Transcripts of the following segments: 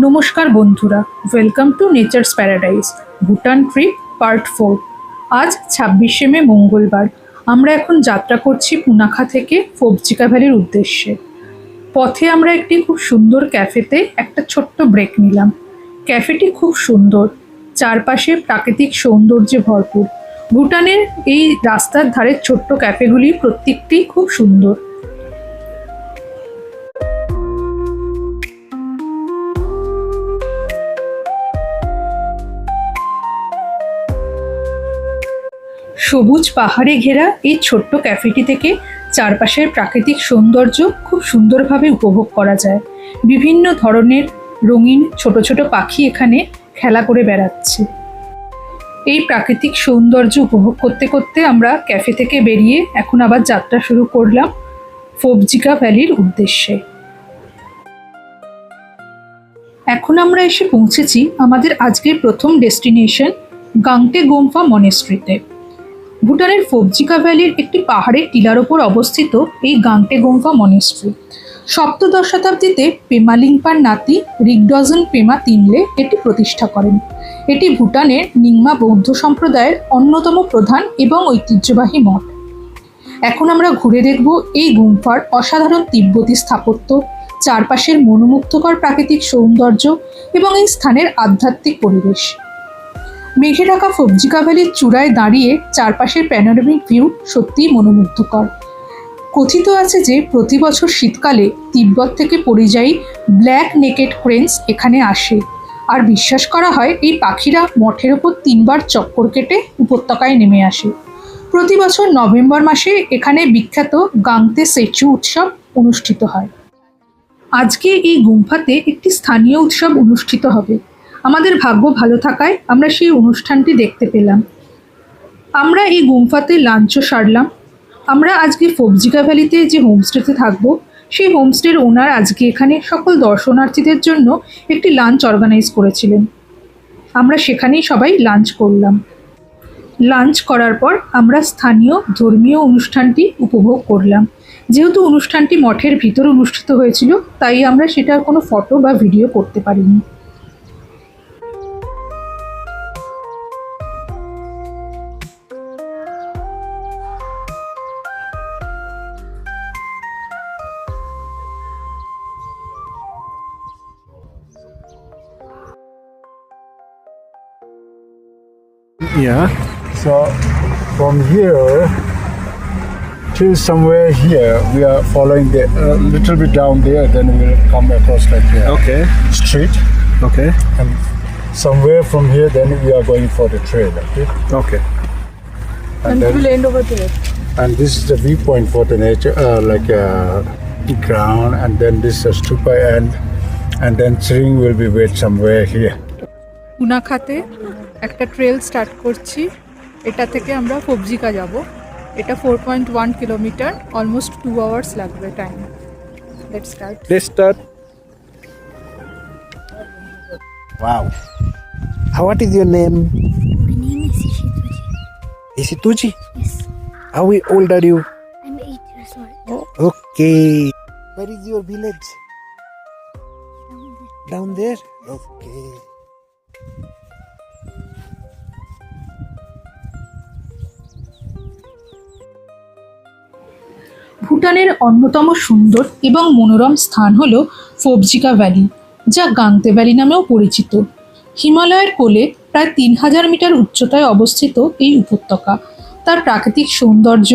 নমস্কার বন্ধুরা, welcome to nature's paradise Bhutan trip part 4। আজ 26শে মে মঙ্গলবার। আমরা এখন যাত্রা করছি পুনাখা থেকে ফোবজিকা ভ্যালির উদ্দেশ্যে। পথে আমরা একটি খুব সুন্দর ক্যাফেতে একটা ছোট্ট ব্রেক নিলাম। ক্যাফেটি খুব সুন্দর, চারপাশে প্রাকৃতিক সৌন্দর্যে ভরপুর। ভুটানের এই রাস্তার ধারে ছোট্ট ক্যাফেগুলি প্রত্যেকটি খুব সুন্দর। সবুজ পাহাড়ে ঘেরা এই ছোট্ট ক্যাফেটি থেকে চারপাশের প্রাকৃতিক সৌন্দর্য খুব সুন্দরভাবে উপভোগ করা যায়। বিভিন্ন ধরনের রঙিন ছোট ছোট পাখি এখানে খেলা করে বেড়াচ্ছে। এই প্রাকৃতিক সৌন্দর্য উপভোগ করতে করতে আমরা ক্যাফে থেকে বেরিয়ে এখন আবার যাত্রা শুরু করলাম ফোবজিকা ভ্যালির উদ্দেশ্যে। এখন আমরা এসে পৌঁছেছি আমাদের আজকের প্রথম ডেস্টিনেশন গাংটে গোম্পা মনেস্ট্রিতে। ভুটানের ফোবজিকা ভ্যালির একটি পাহাড়ের টিলার ওপর অবস্থিত এই গাংটে গোম্পা মনেস্ট্রি সপ্তদশ শতাব্দীতে পেমা লিংপার নাতি রিগডজন পেমা তিনলে এটি প্রতিষ্ঠা করেন। এটি ভুটানের নিংমা বৌদ্ধ সম্প্রদায়ের অন্যতম প্রধান এবং ঐতিহ্যবাহী মঠ। এখন আমরা ঘুরে দেখব এই গুম্ফার অসাধারণ তিব্বতী স্থাপত্য, চারপাশের মনোমুগ্ধকর প্রাকৃতিক সৌন্দর্য এবং এই স্থানের আধ্যাত্মিক পরিবেশ। মেঘে ঢাকা ফোবজিকা ভ্যালির চূড়ায় দাঁড়িয়ে চারপাশের প্যানোরামিক ভিউ সত্যিই মনোমুগ্ধকর। কথিত আছে যে প্রতি বছর শীতকালে তিব্বত থেকে পরিযায়ী ব্ল্যাক নেকেড ক্রেনস এখানে আসে, আর বিশ্বাস করা হয় এই পাখিরা মঠের ওপর 3বার চক্কর কেটে উপত্যকায় নেমে আসে। প্রতি বছর নভেম্বর মাসে এখানে বিখ্যাত গাংতে সেচু উৎসব অনুষ্ঠিত হয়। আজকে এই গুম্ফাতে একটি স্থানীয় উৎসব অনুষ্ঠিত হবে। আমাদের ভাগ্য ভালো থাকায় আমরা সেই অনুষ্ঠানটি দেখতে পেলাম। আমরা এই গুম্ফাতে লাঞ্চও সারলাম। আমরা আজকে ফোবজিকা ভ্যালিতে যে হোমস্টেতে থাকবো, সেই হোমস্টের ওনার আজকে এখানে সকল দর্শনার্থীদের জন্য একটি লাঞ্চ অর্গানাইজ করেছিলেন। আমরা সেখানেই সবাই লাঞ্চ করলাম। লাঞ্চ করার পর আমরা স্থানীয় ধর্মীয় অনুষ্ঠানটি উপভোগ করলাম। যেহেতু অনুষ্ঠানটি মঠের ভিতর অনুষ্ঠিত হয়েছিল, তাই আমরা সেটার কোনো ফটো বা ভিডিও করতে পারিনি। Yeah. So from here to somewhere here, we are following the little bit down there. Then we will come across like the Okay. street, Okay. and somewhere from here, then we are going for the trail. Okay. Okay. And then, we will end over there. and this is the viewpoint for the nature, like ground, and then this is stupa and then Tsering will be wait somewhere here. পুনাখাতে একটা trail start করছি। এটা থেকে আমরা ফোবজিকা যাব। এটা 4.1 kilometre, almost 2 hours লাগবে time. Let's start. Let's start. Wow. What is your name? My name is Ishituji. Isituji? Yes, How old are you? I'm 8 years old. Okay. Where is your village? Down there. Down there? Okay. ভুটানের অন্যতম সুন্দর এবং মনোরম স্থান হলো Phobjikha valley, যা গাংতে valley নামেও পরিচিত। হিমালয়ের কোলে প্রায় 3000 মিটার উচ্চতায় অবস্থিত এই উপত্যকা তার প্রাকৃতিক সৌন্দর্য,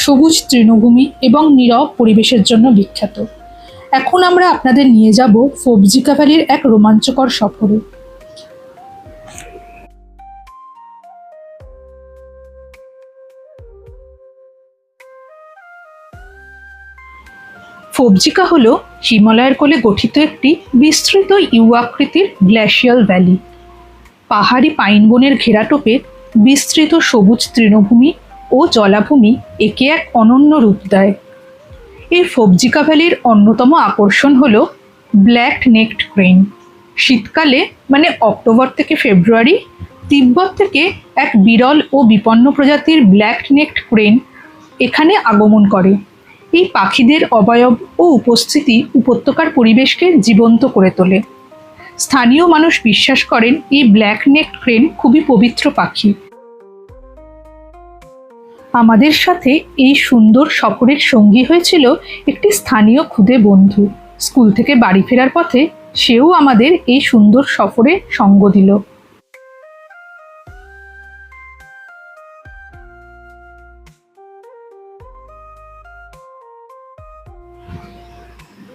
সবুজ তৃণভূমি এবং নীরব পরিবেশের জন্য বিখ্যাত। এখন আমরা আপনাদের নিয়ে যাব ফোবজিকা ভ্যালির এক রোমাঞ্চকর সফরে। ফোবজিকা হলো হিমালয়ের কোলে গঠিত একটি বিস্তৃত ইউ আকৃতির গ্লেশিয়াল ভ্যালি। পাহাড়ি পাইন বনের ঘেরাটোপে বিস্তৃত সবুজ তৃণভূমি ও জলাভূমি একে এক অনন্য রূপ দেয়। এই ফোবজিকা ভ্যালির অন্যতম আকর্ষণ হলো ব্ল্যাক নেকড ক্রেন। শীতকালে মানে অক্টোবর থেকে ফেব্রুয়ারি তিব্বত থেকে এক বিরল ও বিপন্ন প্রজাতির ব্ল্যাক নেকড ক্রেন এখানে আগমন করে। এই পাখিদের অবয়ব ও উপস্থিতি উপত্যকার পরিবেশকে জীবন্ত করে তোলে। স্থানীয় মানুষ বিশ্বাস করেন এই ব্ল্যাক নেক ক্রেন খুবই পবিত্র পাখি। আমাদের সাথে এই সুন্দর সফরের সঙ্গী হয়েছিল একটি স্থানীয় খুদে বন্ধু। স্কুল থেকে বাড়ি ফেরার পথে সেও আমাদের এই সুন্দর সফরে সঙ্গ দিল।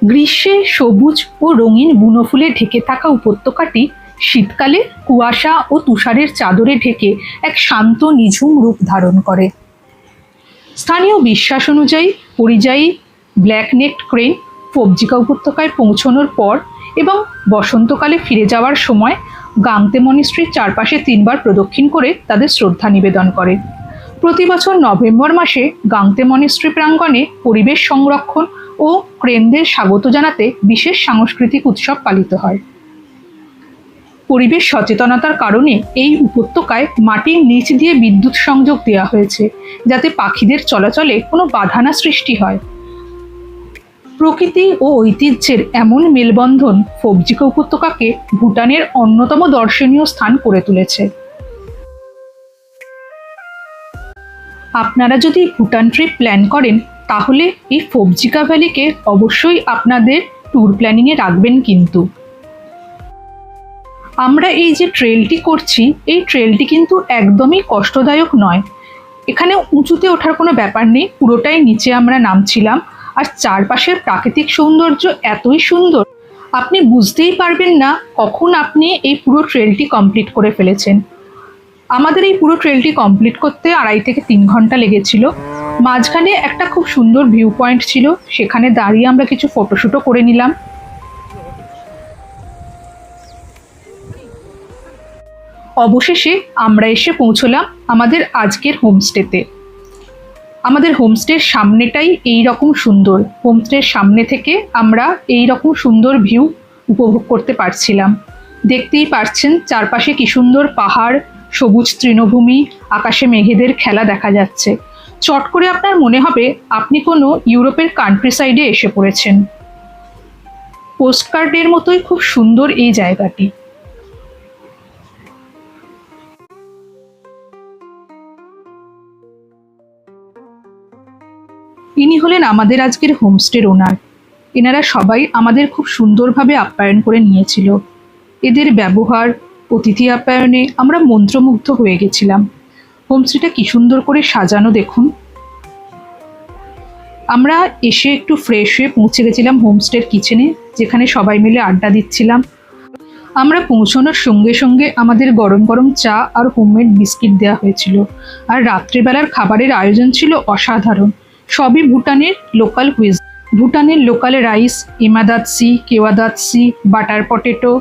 গ্রীষ্মে সবুজ ও রঙিন বুনো ফুলে ঢেকে থাকা উপত্যকাটি শীতকালে কুয়াশা ও তুষারের চাদরে ঢেকে এক শান্ত নিঝুম রূপ ধারণ করে। স্থানীয় বিশ্বাস অনুযায়ী পরিযায়ী ব্ল্যাক নেক ক্রেন পবজিকা উপত্যকায় পৌঁছানোর পর এবং বসন্তকালে ফিরে যাওয়ার সময় গাংতে মনিস্ট্রির চারপাশে 3 বার প্রদক্ষিণ করে তাদের শ্রদ্ধা নিবেদন করে। প্রতি বছর নভেম্বর মাসে গাংতে মনিস্ট্রি প্রাঙ্গণে পরিবেশ সংরক্ষণ ও ক্রেনদের স্বাগত জানাতে বিশেষ সাংস্কৃতিক উৎসব পালিত হয়। পরিবেশ সচেতনতার কারণে এই উপত্যকায় মাটির নিচ দিয়ে বিদ্যুৎ সংযোগ দেওয়া হয়েছে, যাতে পাখিদের চলাচলে কোনো বাধা না সৃষ্টি হয়। প্রকৃতি ও ঐতিহ্যের এমন মেলবন্ধন পবজিকা উপত্যকাকে ভুটানের অন্যতম দর্শনীয় স্থান করে তুলেছে। আপনারা যদি ভুটান ট্রিপ প্ল্যান করেন তাহলে এই পবজিকা ভ্যালিকে অবশ্যই আপনাদের ট্যুর প্ল্যানিংয়ে রাখবেন। কিন্তু আমরা এই যে ট্রেলটি করছি, এই ট্রেলটি কিন্তু একদমই কষ্টদায়ক নয়। এখানে উঁচুতে ওঠার কোনো ব্যাপার নেই, পুরোটাই নিচে আমরা নামছিলাম। আর চারপাশের প্রাকৃতিক সৌন্দর্য এতই সুন্দর, আপনি বুঝতেই পারবেন না কখন আপনি এই পুরো ট্রেলটি কমপ্লিট করে ফেলেছেন। আমাদের এই পুরো ট্রেলটি কমপ্লিট করতে 2.5 থেকে 3 ঘন্টা লেগেছিল। মাঝখানে একটা খুব সুন্দর ভিউ পয়েন্ট ছিল, সেখানে দাঁড়িয়ে আমরা কিছু ফটোশ্যুটও করে নিলাম। অবশেষে আমরা এসে পৌঁছলাম আমাদের আজকের হোমস্টেতে। আমাদের হোমস্টের সামনেটাই এই রকম সুন্দর। হোমস্টের সামনে থেকে আমরা এই রকম সুন্দর ভিউ উপভোগ করতে পারছিলাম। দেখতেই পারছেন চারপাশে কি সুন্দর পাহাড়, সবুজ তৃণভূমি, আকাশে মেঘেদের খেলা দেখা যাচ্ছে। চট করে আপনার মনে হবে আপনি কোনো ইউরোপের কান্ট্রি সাইডে এসে পড়েছেন। পোস্টকার্ডের মতোই খুব সুন্দর এই জায়গাটি। ইনি হলেন আমাদের আজকের হোমস্টের ওনার। এনারা সবাই আমাদের খুব সুন্দরভাবে আপ্যায়ন করে নিয়েছিল। এদের ব্যবহার, অতিথি আপ্যায়নে আমরা মন্ত্রমুগ্ধ হয়ে গেছিলাম। হোমস্টেটা কি সুন্দর করে সাজানো দেখুন। আমরা এসে একটু ফ্রেশ হয়ে পৌঁছে গেছিলাম হোমস্টের কিচেনে, যেখানে সবাই মিলে আড্ডা দিচ্ছিলাম। আমরা পৌঁছানোর সঙ্গে সঙ্গে আমাদের গরম গরম চা আর হোমমেড বিস্কিট দেওয়া হয়েছিল। আর রাত্রিবেলার খাবারের আয়োজন ছিল অসাধারণ। সবই ভুটানের লোকাল কুইজ। ভুটানের লোকাল রাইস, ইমাদাতসি, কেওয়াদাতসি, বাটার পটেটো।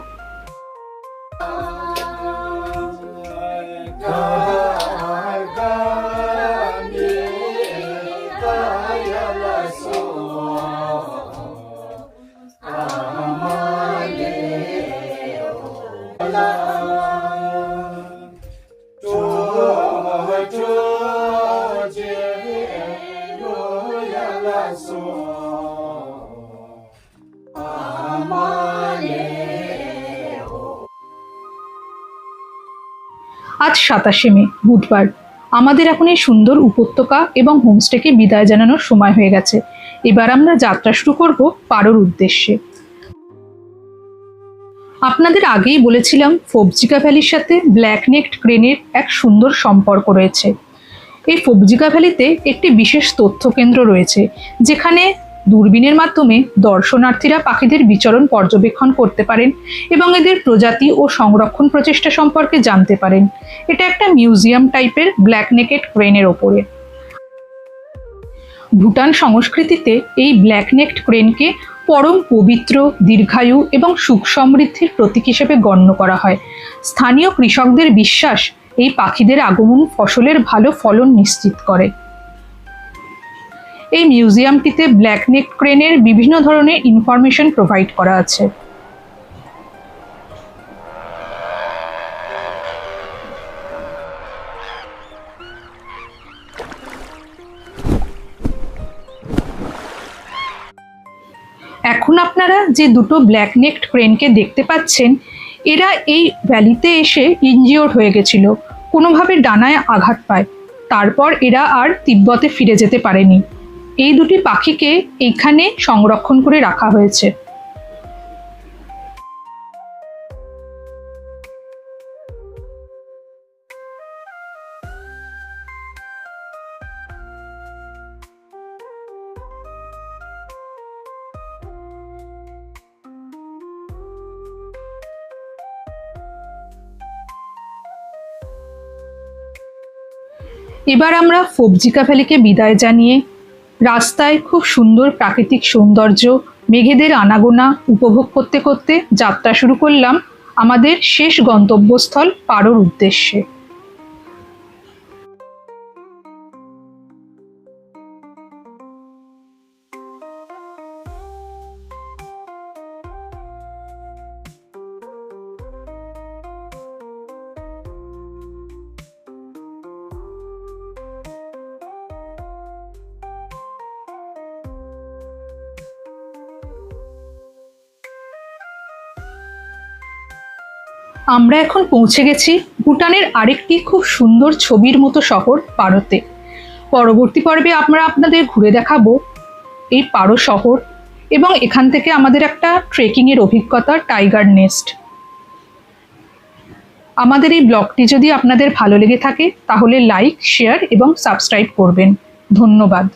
আজ 27শে মে, বুধবার। আমাদের এখন এই সুন্দর উপত্যকা এবং হোমস্টেকে বিদায় জানানোর সময় হয়ে গেছে। এবার আমরা যাত্রা শুরু করব পারোর উদ্দেশ্যে। আপনাদের আগেই বলেছিলাম পবজিকা ভ্যালির সাথে ব্ল্যাক নেকড ক্রেনের এক সুন্দর সম্পর্ক রয়েছে। এই পবজিকা ভ্যালিতে একটি বিশেষ তথ্য কেন্দ্র রয়েছে, যেখানে দূরবীনের মাধ্যমে দর্শনার্থীরা পাখিদের বিচরণ পর্যবেক্ষণ করতে পারেন এবং এদের প্রজাতি ও সংরক্ষণ প্রচেষ্টা সম্পর্কে জানতে পারেন। এটা একটা মিউজিয়াম টাইপের ব্ল্যাক নেকেড ক্রেনের ওপরে। ভুটান সংস্কৃতিতে এই ব্ল্যাক নেকড ক্রেনকে পরম পবিত্র, দীর্ঘায়ু এবং সুখ সমৃদ্ধির প্রতীক হিসেবে গণ্য করা হয়। স্থানীয় কৃষকদের বিশ্বাস এই পাখিদের আগমন ফসলের ভালো ফলন নিশ্চিত করে। এই মিউজিয়ামটিতে ব্ল্যাক নেক ক্রেনের বিভিন্ন ধরনের ইনফরমেশন প্রোভাইড করা আছে। এখন আপনারা যে দুটো ব্ল্যাক নেকড ক্রেনকে দেখতে পাচ্ছেন, এরা এই ভ্যালিতে এসে ইনজিওর্ড হয়ে গেছিল, কোনোভাবে ডানায় আঘাত পায়। তারপর এরা আর তিব্বতে ফিরে যেতে পারেনি। এই দুটি পাখিকে এইখানে সংরক্ষণ করে রাখা হয়েছে। এবার আমরা ফোবজিকা ভ্যালিকে বিদায় জানিয়ে রাস্তায় খুব সুন্দর প্রাকৃতিক সৌন্দর্য, মেঘেদের আনাগোনা উপভোগ করতে করতে যাত্রা শুরু করলাম আমাদের শেষ গন্তব্যস্থল পারোর উদ্দেশ্যে। আমরা এখন পৌঁছে গেছি ভুটানের আরেকটি খুব সুন্দর ছবির মতো শহর পারোতে। পরবর্তী পর্বে আমরা আপনাদের ঘুরে দেখাবো এই পারো শহর এবং এখান থেকে আমাদের একটা ট্রেকিংয়ের অভিজ্ঞতা টাইগার নেস্ট। আমাদের এই ব্লগটি যদি আপনাদের ভালো লেগে থাকে তাহলে লাইক, শেয়ার এবং সাবস্ক্রাইব করবেন। ধন্যবাদ।